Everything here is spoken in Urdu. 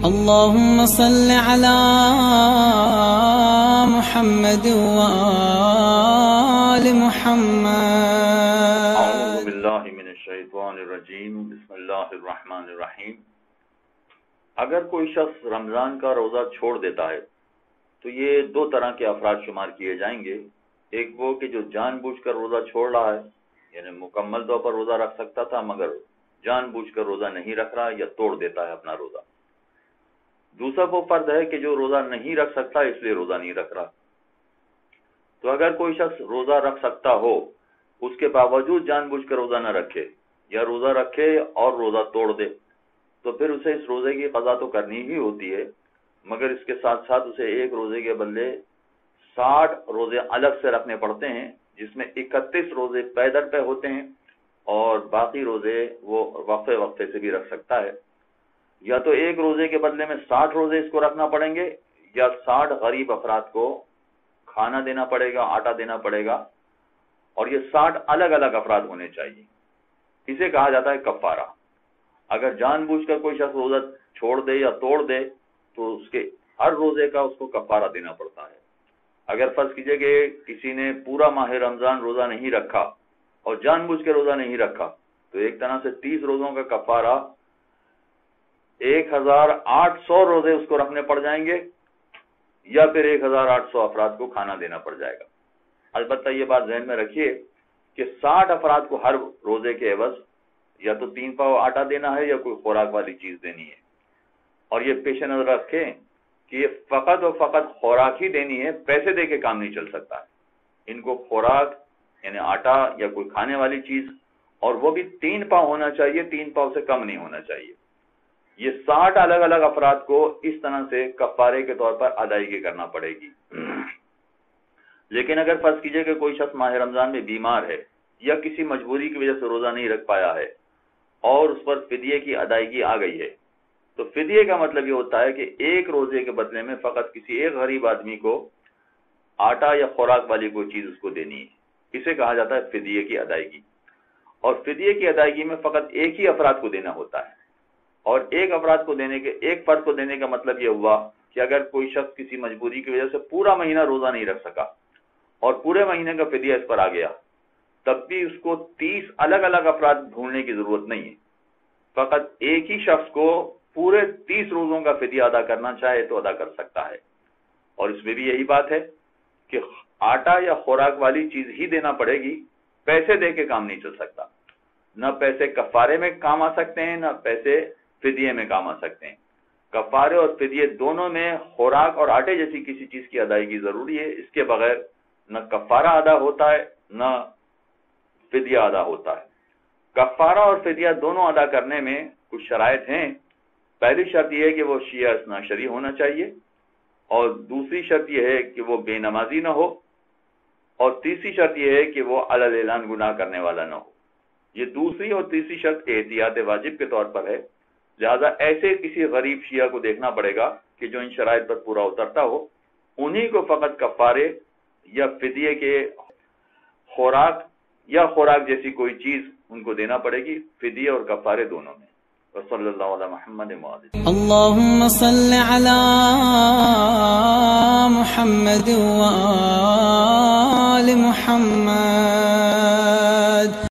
اللهم صل على محمد وآل محمد. اعوذ باللہ من الشیطان الرجیم. بسم اللہ الرحمن الرحیم. اگر کوئی شخص رمضان کا روزہ چھوڑ دیتا ہے تو یہ دو طرح کے افراد شمار کیے جائیں گے. ایک وہ کہ جو جان بوجھ کر روزہ چھوڑ رہا ہے، یعنی مکمل طور پر روزہ رکھ سکتا تھا مگر جان بوجھ کر روزہ نہیں رکھ رہا یا توڑ دیتا ہے اپنا روزہ. دوسرا وہ فرد ہے کہ جو روزہ نہیں رکھ سکتا اس لیے روزہ نہیں رکھ رہا. تو اگر کوئی شخص روزہ رکھ سکتا ہو اس کے باوجود جان بوجھ کر روزہ نہ رکھے یا روزہ رکھے اور روزہ توڑ دے تو پھر اسے اس روزے کی قضا تو کرنی ہی ہوتی ہے، مگر اس کے ساتھ ساتھ اسے ایک روزے کے بدلے 60 روزے الگ سے رکھنے پڑتے ہیں، جس میں 31 روزے پے در پہ ہوتے ہیں اور باقی روزے وہ وقفے وقفے سے بھی رکھ سکتا ہے. یا تو ایک روزے کے بدلے میں 60 روزے اس کو رکھنا پڑیں گے یا 60 غریب افراد کو کھانا دینا پڑے گا، آٹا دینا پڑے گا، اور یہ 60 الگ الگ افراد ہونے چاہیے. اسے کہا جاتا ہے کفارہ. اگر جان بوجھ کر کوئی شخص روزہ چھوڑ دے یا توڑ دے تو اس کے ہر روزے کا اس کو کفارہ دینا پڑتا ہے. اگر فرض کیجئے کہ کسی نے پورا ماہ رمضان روزہ نہیں رکھا اور جان بوجھ کے روزہ نہیں رکھا تو ایک طرح سے 30 روزوں کا کفارہ 1800 روزے اس کو رکھنے پڑ جائیں گے یا پھر 1800 افراد کو کھانا دینا پڑ جائے گا. البتہ یہ بات ذہن میں رکھیے کہ 60 افراد کو ہر روزے کے عوض یا تو 3 پاؤ آٹا دینا ہے یا کوئی خوراک والی چیز دینی ہے. اور یہ پیش نظر رکھیں کہ یہ فقط و فقط خوراک ہی دینی ہے، پیسے دے کے کام نہیں چل سکتا ہے. ان کو خوراک یعنی آٹا یا کوئی کھانے والی چیز، اور وہ بھی 3 پاؤ ہونا چاہیے، 3 پاؤ سے کم نہیں ہونا چاہیے. یہ 60 الگ الگ افراد کو اس طرح سے کفارے کے طور پر ادائیگی کرنا پڑے گی. لیکن اگر فرض کیجئے کہ کوئی شخص ماہ رمضان میں بیمار ہے یا کسی مجبوری کی وجہ سے روزہ نہیں رکھ پایا ہے اور اس پر فدیے کی ادائیگی آ گئی ہے تو فدیے کا مطلب یہ ہوتا ہے کہ ایک روزے کے بدلے میں فقط کسی ایک غریب آدمی کو آٹا یا خوراک والی کوئی چیز اس کو دینی ہے. اسے کہا جاتا ہے فدیے کی ادائیگی. اور فدیے کی ادائیگی میں فقط ایک ہی افراد کو دینا ہوتا ہے. اور ایک فرد کو دینے کا مطلب یہ ہوا کہ اگر کوئی شخص کسی مجبوری کی وجہ سے پورا مہینہ روزہ نہیں رکھ سکا اور پورے مہینے کا فدیہ اس پر آ گیا تب بھی اس کو 30 الگ الگ افراد ڈھونڈنے کی ضرورت نہیں ہے. فقط ایک ہی شخص کو پورے 30 روزوں کا فدیہ ادا کرنا چاہے تو ادا کر سکتا ہے. اور اس میں بھی یہی بات ہے کہ آٹا یا خوراک والی چیز ہی دینا پڑے گی، پیسے دے کے کام نہیں چل سکتا. نہ پیسے کفارے میں کام آ سکتے ہیں نہ پیسے فدیے میں کام آ سکتے ہیں. کفارے اور فدیے دونوں میں خوراک اور آٹے جیسی کسی چیز کی ادائیگی ضروری ہے. اس کے بغیر نہ کفارہ ادا ہوتا ہے نہ فدیہ ادا ہوتا ہے. کفارہ اور فدیہ دونوں ادا کرنے میں کچھ شرائط ہیں. پہلی شرط یہ ہے کہ وہ شیعہ اثنا شری ہونا چاہیے، اور دوسری شرط یہ ہے کہ وہ بے نمازی نہ ہو، اور تیسری شرط یہ ہے کہ وہ علی الاعلان گناہ کرنے والا نہ ہو. یہ دوسری اور تیسری شرط احتیاط واجب کے طور پر ہے. لہذا ایسے کسی غریب شیعہ کو دیکھنا پڑے گا کہ جو ان شرائط پر پورا اترتا ہو، انہی کو فقط کفارے یا فدیے کے خوراک جیسی کوئی چیز ان کو دینا پڑے گی، فدیے اور کفارے دونوں میں. وصلی اللہ علی محمد وآلہ. اللهم صل على محمد وآل محمد.